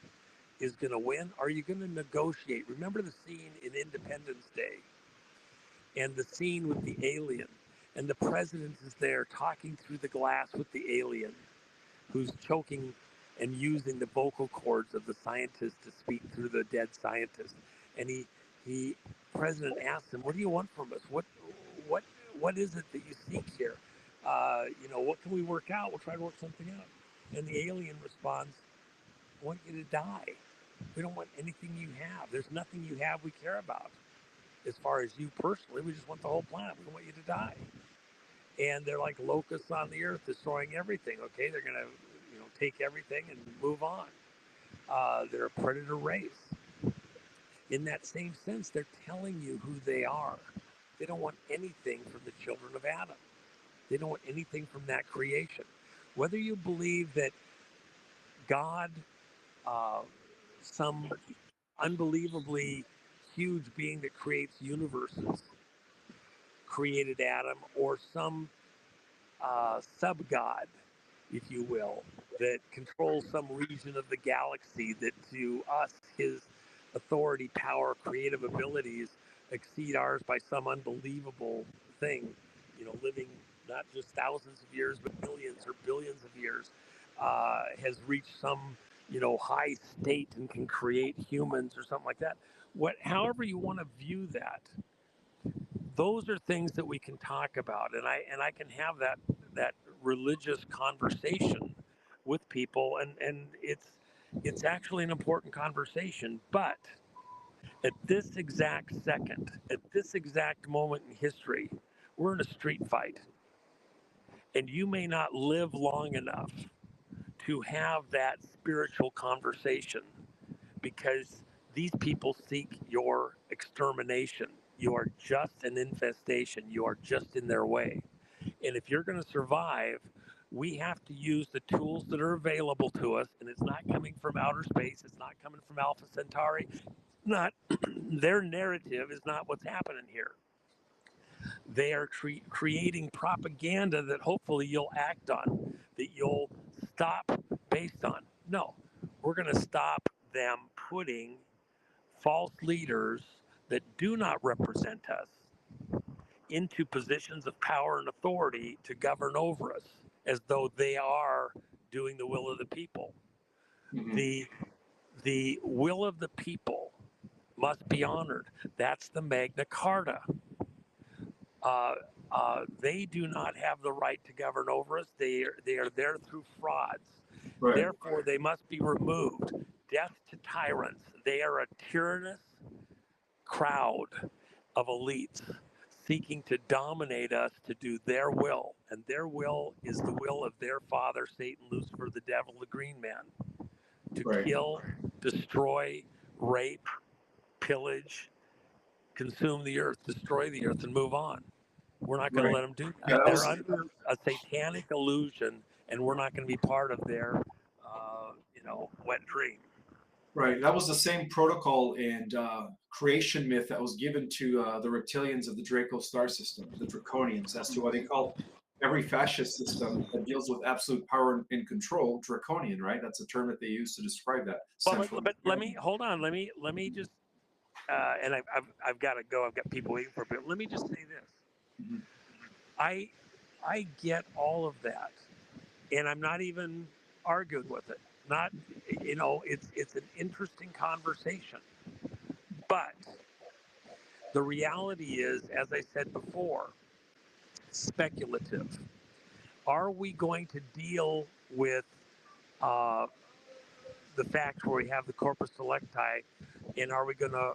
is going to win? Are you going to negotiate? Remember the scene in Independence Day and the scene with the alien, and the president is there talking through the glass with the alien who's choking and using the vocal cords of the scientist to speak through the dead scientist. And he president asks him, "What do you want from us? What is it that you seek here? What can we work out? We'll try to work something out." And the alien responds, "I want you to die. We don't want anything you have. There's nothing you have we care about. As far as you personally, we just want the whole planet. We want you to die." And they're like locusts on the earth, destroying everything. Okay, they're gonna, take everything and move on. They're a predator race. In that same sense, they're telling you who they are. They don't want anything from the children of Adam. They don't want anything from that creation. Whether you believe that God, some unbelievably huge being that creates universes, created Adam, or some sub-god, if you will, that controls some region of the galaxy that to us, his authority, power, creative abilities exceed ours by some unbelievable thing, living not just thousands of years, but millions or billions of years, has reached some, high state and can create humans or something like that. However you want to view that, those are things that we can talk about, and I can have that religious conversation with people, and it's actually an important conversation. But at this exact second, at this exact moment in history, we're in a street fight, and you may not live long enough to have that spiritual conversation because these people seek your extermination. You are just an infestation. You are just in their way. And if you're going to survive, we have to use the tools that are available to us. And it's not coming from outer space. It's not coming from Alpha Centauri. Not their narrative is not what's happening here. They are creating propaganda that hopefully you'll act on, that you'll stop based on. No, we're going to stop them putting false leaders that do not represent us into positions of power and authority to govern over us as though they are doing the will of the people. Mm-hmm. The will of the people must be honored. That's the Magna Carta. They do not have the right to govern over us. They are there through frauds. Right. Therefore, they must be removed. Death to tyrants. They are a tyrannous crowd of elites seeking to dominate us to do their will. And their will is the will of their father, Satan, Lucifer, the devil, the green man, to Right. kill, destroy, rape, pillage, consume the earth, destroy the earth, and move on. We're not going to let them do that. Yeah, They're under a satanic illusion, and we're not going to be part of their, wet dream. right. That was the same protocol and creation myth that was given to the reptilians of the Draco star system, the Draconians. That's to what they call every fascist system that deals with absolute power and control, draconian, right? That's a term that they use to describe that. Well, but let me hold on. Let me just, and I've got to go. I've got people waiting for me. Let me just say this. Mm-hmm. I get all of that, and I'm not even arguing with it. Not, it's an interesting conversation, But the reality is, as I said before, speculative. Are we going to deal with uh, the fact where we have the corpus electi, and are we going to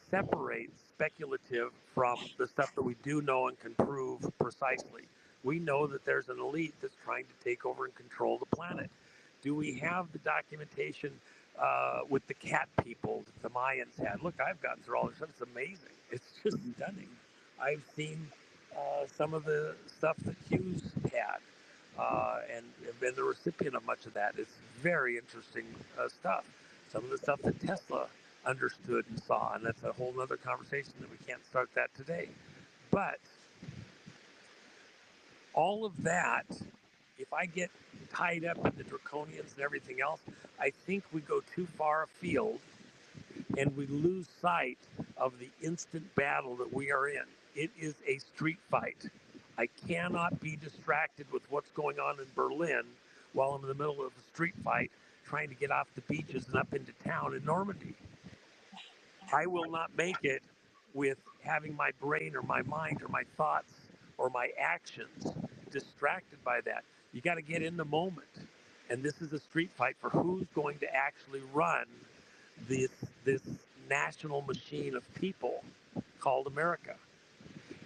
separate speculative from the stuff that we do know and can prove precisely? We know that there's an elite that's trying to take over and control the planet. Do we have the documentation with the cat people that the Mayans had? Look, I've gotten through all this stuff. It's amazing. It's just stunning. I've seen some of the stuff that Hughes had. And have been the recipient of much of that. It's very interesting stuff. Some of the stuff that Tesla understood and saw, and that's a whole other conversation that we can't start that today. But all of that, if I get tied up in the draconians and everything else, I think we go too far afield and we lose sight of the instant battle that we are in. It is a street fight. I cannot be distracted with what's going on in Berlin while I'm in the middle of a street fight trying to get off the beaches and up into town in Normandy. I will not make it with having my brain or my mind or my thoughts or my actions distracted by that. You got to get in the moment. And this is a street fight for who's going to actually run this national machine of people called America.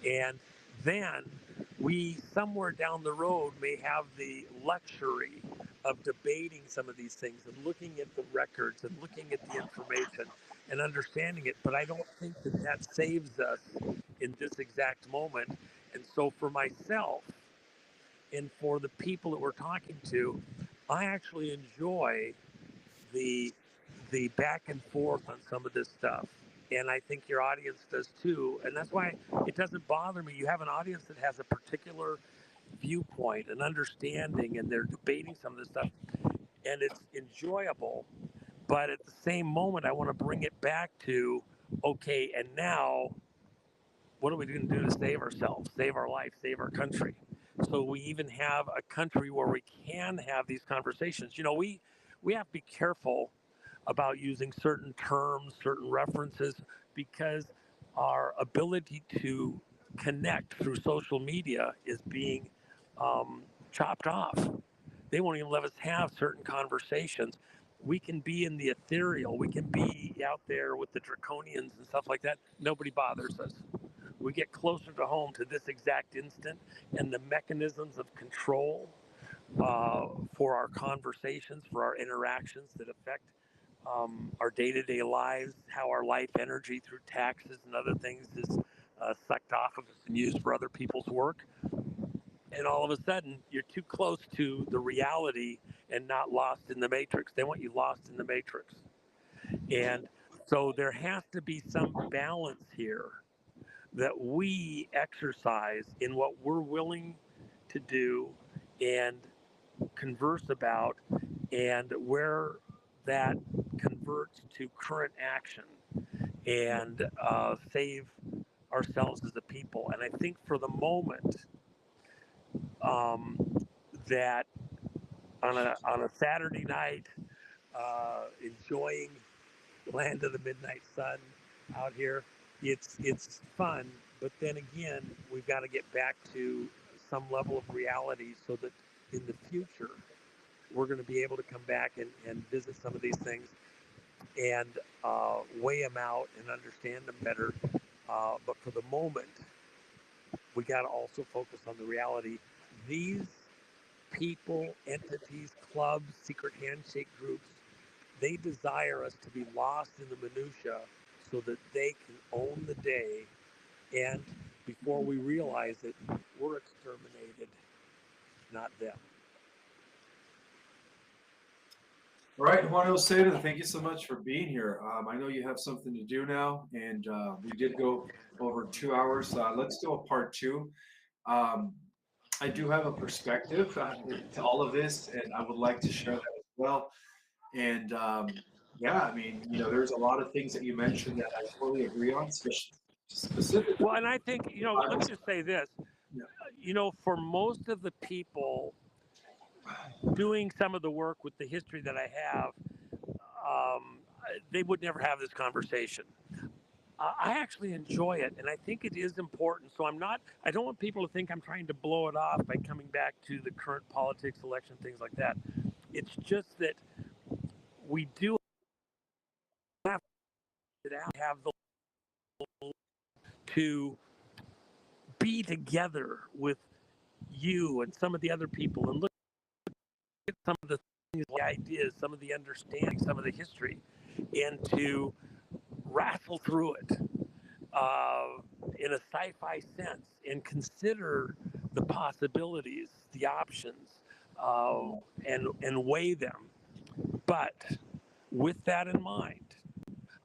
And then we, somewhere down the road, may have the luxury of debating some of these things and looking at the records and looking at the information and understanding it. But I don't think that that saves us in this exact moment. And so for myself and for the people that we're talking to, I actually enjoy the back and forth on some of this stuff. And I think your audience does too. And that's why it doesn't bother me. You have an audience that has a particular viewpoint and understanding, and they're debating some of this stuff, and it's enjoyable. But at the same moment, I want to bring it back to, okay, and now what are we going to do to save ourselves, save our life, save our country? So we even have a country where we can have these conversations. You know, we have to be careful about using certain terms, certain references, because our ability to connect through social media is being chopped off. They won't even let us have certain conversations. We can be in the ethereal. We can be out there with the draconians and stuff like that. Nobody bothers us. We get closer to home to this exact instant, and the mechanisms of control for our conversations, for our interactions that affect our day-to-day lives, how our life energy through taxes and other things is sucked off of us and used for other people's work. And all of a sudden, you're too close to the reality and not lost in the matrix. They want you lost in the matrix. And so there has to be some balance here that we exercise in what we're willing to do and converse about, and where that converts to current action and save ourselves as a people. And I think for the moment, um, that on a Saturday night, enjoying the land of the midnight sun out here, it's fun. But then again, we've got to get back to some level of reality so that in the future we're going to be able to come back and visit some of these things and weigh them out and understand them better. But for the moment, we got to also focus on the reality. These people, entities, clubs, secret handshake groups, they desire us to be lost in the minutia so that they can own the day. And before we realize it, we're exterminated, not them. All right, Juan José, thank you so much for being here. I know you have something to do now, and we did go over 2 hours. Let's do a part two. Um, I do have a perspective to all of this, and I would like to share that as well. And yeah, I mean, you know, there's a lot of things that you mentioned that I totally agree on, specifically. Well, and I think, you know, let me just say this. Yeah. You know, for most of the people doing some of the work with the history that I have, they would never have this conversation. I actually enjoy it, and I think it is important. So I don't want people to think I'm trying to blow it off by coming back to the current politics, election, things like that. It's just that we do have to have the to be together with you and some of the other people and look at some of the things, the ideas, some of the understanding, some of the history, and to wrestle through it in a sci-fi sense and consider the possibilities, the options, and weigh them. But with that in mind,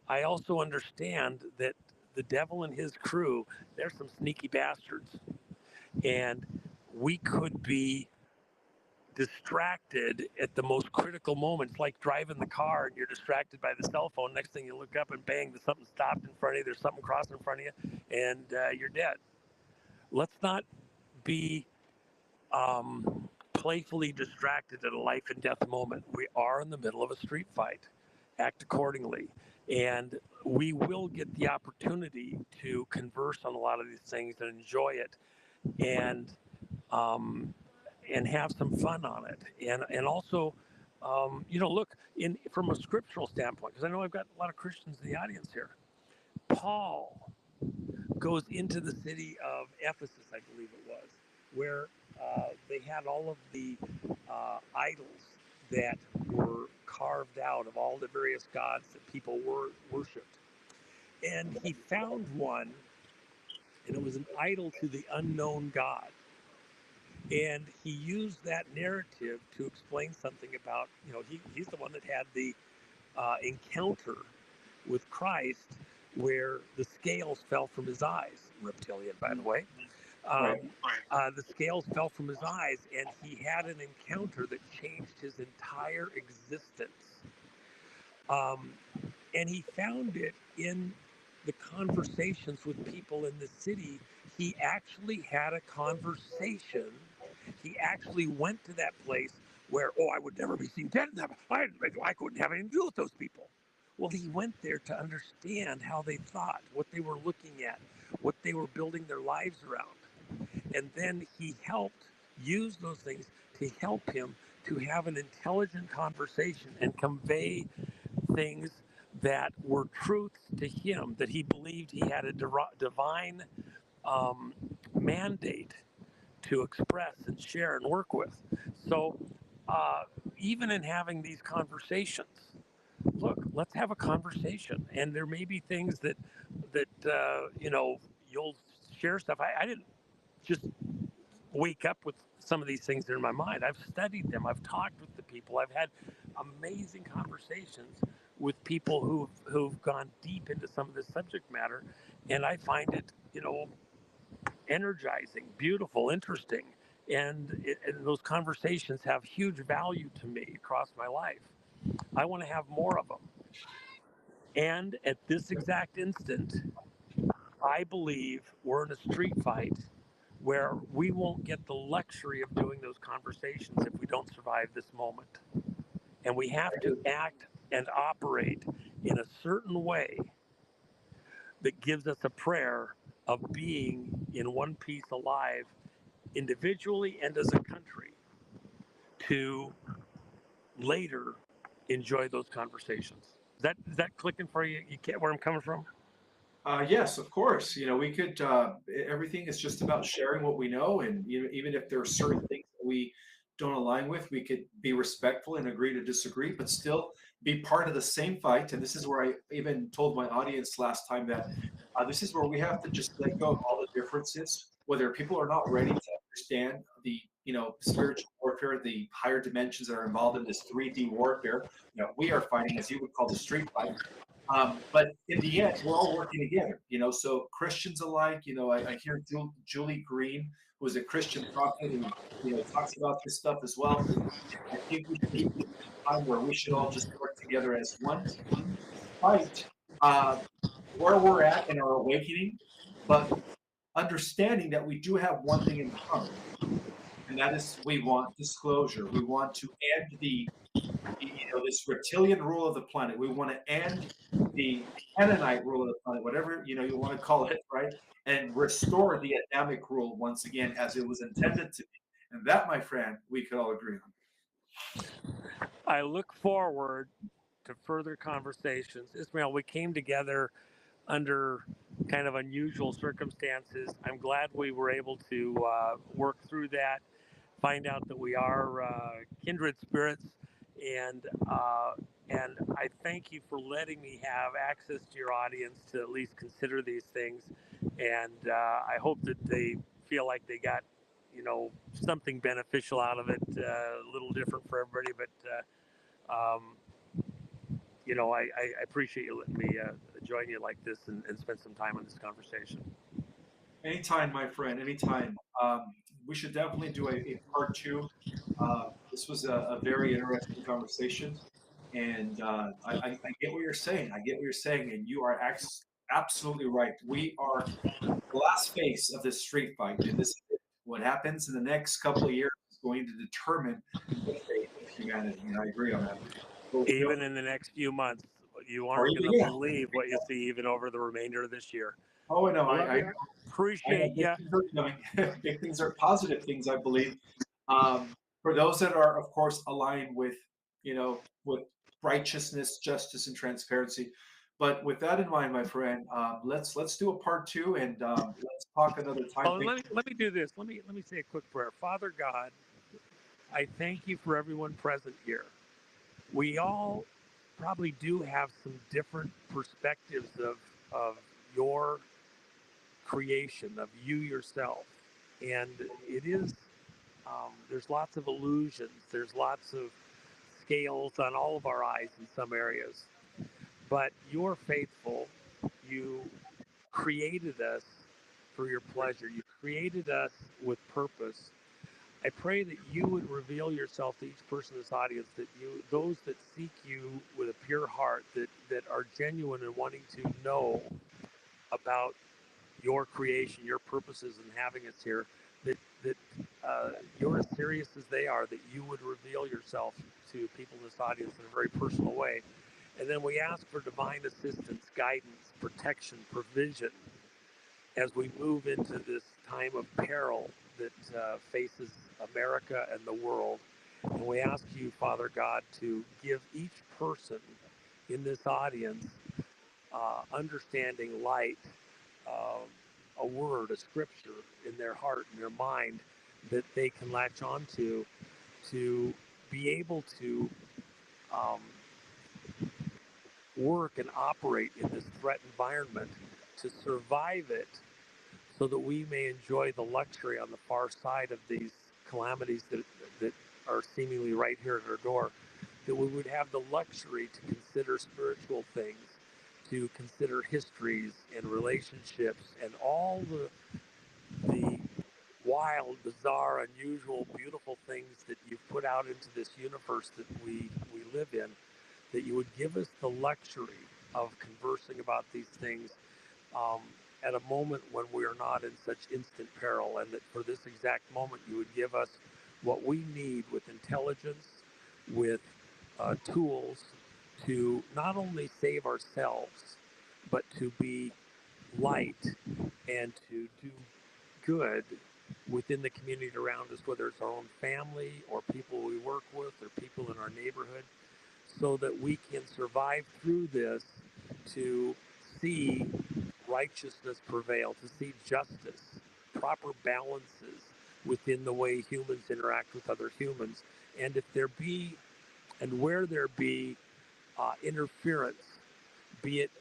I also understand that the devil and his crew, they're some sneaky bastards. And we could be distracted at the most critical moments, like driving the car and you're distracted by the cell phone. Next thing you look up and bang, there's something stopped in front of you, there's something crossing in front of you, and you're dead. Let's not be playfully distracted at a life and death moment. We are in the middle of a street fight. Act accordingly. And we will get the opportunity to converse on a lot of these things and enjoy it. Um, and have some fun on it, and also, look in from a scriptural standpoint, because I know I've got a lot of Christians in the audience here. Paul goes into the city of Ephesus, I believe it was, where they had all of the idols that were carved out of all the various gods that people worshipped, and he found one, and it was an idol to the unknown God. And he used that narrative to explain something about, he's the one that had the encounter with Christ where the scales fell from his eyes. Reptilian, by the way. Right. The scales fell from his eyes, and he had an encounter that changed his entire existence. Um, and he found it in the conversations with people in the city. He actually had a conversation. He actually went to that place where, I would never be seen dead. I couldn't have anything to do with those people. Well, he went there to understand how they thought, what they were looking at, what they were building their lives around. And then he helped use those things to help him to have an intelligent conversation and convey things that were truths to him, that he believed he had a divine mandate to express and share and work with. So even in having these conversations, look, let's have a conversation. And there may be things that you'll share stuff. I didn't just wake up with some of these things that are in my mind. I've studied them. I've talked with the people. I've had amazing conversations with people who've gone deep into some of this subject matter, and I find it, energizing, beautiful, interesting, and those conversations have huge value to me across my life. I want to have more of them. And at this exact instant, I believe we're in a street fight where we won't get the luxury of doing those conversations if we don't survive this moment. And we have to act and operate in a certain way that gives us a prayer of being in one piece alive, individually and as a country, to later enjoy those conversations. Is that clicking for you? You get where I'm coming from? Yes, of course. We could. Everything is just about sharing what we know, and even if there are certain things that we don't align with, we could be respectful and agree to disagree, but still be part of the same fight. And this is where I even told my audience last time that this is where we have to just let go of all the differences. Whether people are not ready to understand the spiritual warfare, the higher dimensions that are involved in this 3D warfare, we are fighting, as you would call the street fight. But in the end, we're all working together, so Christians alike, I hear Julie Green, who is a Christian prophet, who, talks about this stuff as well. I think we should be a time where we should all just work together as one, despite where we're at in our awakening, but understanding that we do have one thing in common, and that is we want disclosure. We want to end this reptilian rule of the planet. We want to end the Canaanite rule of the planet, whatever you want to call it, right? And restore the Adamic rule once again as it was intended to be. And that, my friend, we could all agree on. I look forward to further conversations. Ismael, we came together under kind of unusual circumstances. I'm glad we were able to work through that, find out that we are kindred spirits, and and I thank you for letting me have access to your audience to at least consider these things, and I hope that they feel like they got something beneficial out of it, a little different for everybody, but. I appreciate you letting me join you like this and spend some time on this conversation. Anytime, my friend, anytime. We should definitely do a part two. This was a very interesting conversation, and I get what you're saying. I get what you're saying, and you are absolutely right. We are the last phase of this street fight, and this is what happens in the next couple of years is going to determine the fate of humanity. And I agree on that. So feel, Even in the next few months, you or aren't even going to yeah. believe what you see even over the remainder of this year. Oh, I know. Love you. I know Appreciate big you. things are coming. Big things are positive things, I believe. For those that are, of course, aligned with righteousness, justice, and transparency. But with that in mind, my friend, let's do a part two and let's talk another time. Oh, and let me do this. Let me say a quick prayer. Father God, I thank you for everyone present here. We all probably do have some different perspectives of your creation, of you yourself, and it is there's lots of illusions, there's lots of scales on all of our eyes in some areas, but you're faithful. You created us for your pleasure, you created us with purpose. I pray that you would reveal yourself to each person in this audience, that those that seek you with a pure heart, that are genuine and wanting to know about your creation, your purposes in having us here, that you're as serious as they are, that you would reveal yourself to people in this audience in a very personal way. And then we ask for divine assistance, guidance, protection, provision as we move into this time of peril that faces America and the world. And we ask you, Father God, to give each person in this audience understanding, light, uh, a word, a scripture in their heart and their mind that they can latch onto to be able to um, work and operate in this threat environment, to survive it, so that we may enjoy the luxury on the far side of these calamities that are seemingly right here at our door, that we would have the luxury to consider spiritual things, to consider histories and relationships and all the wild, bizarre, unusual, beautiful things that you've put out into this universe that we live in, that you would give us the luxury of conversing about these things um, at a moment when we are not in such instant peril, and that for this exact moment you would give us what we need with intelligence, with tools to not only save ourselves, but to be light and to do good within the community around us, whether it's our own family or people we work with or people in our neighborhood, so that we can survive through this, to see righteousness prevail, to see justice, proper balances within the way humans interact with other humans. And if there be, and where there be interference, be it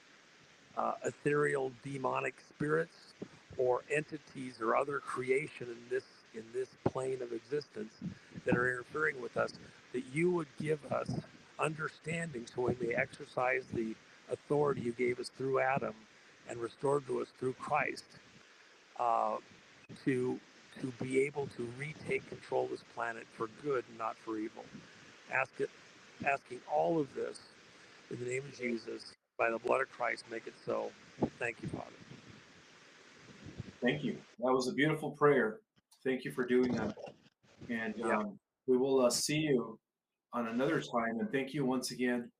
ethereal demonic spirits or entities or other creation in this plane of existence that are interfering with us, that you would give us understanding so we may exercise the authority you gave us through Adam and restored to us through Christ, uh, to be able to retake control of this planet for good and not for evil. Asking all of this in the name of Jesus, by the blood of Christ, make it so. Thank you, Father. Thank you. That was a beautiful prayer. Thank you for doing that. And Yeah. we will see you on another time. And thank you once again,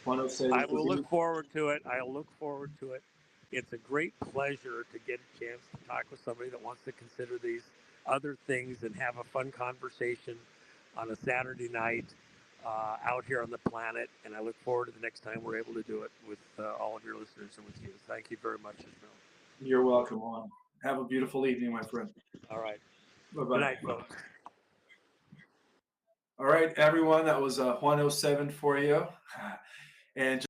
Juan I for will being. look forward to it. I'll look forward to it. It's a great pleasure to get a chance to talk with somebody that wants to consider these other things and have a fun conversation on a Saturday night out here on the planet. And I look forward to the next time we're able to do it with all of your listeners and with you. Thank you very much, Ismael. You're welcome, Juan. Have a beautiful evening, my friend. All right. Bye Good bye. night, folks. All right, everyone. That was 107 for you. And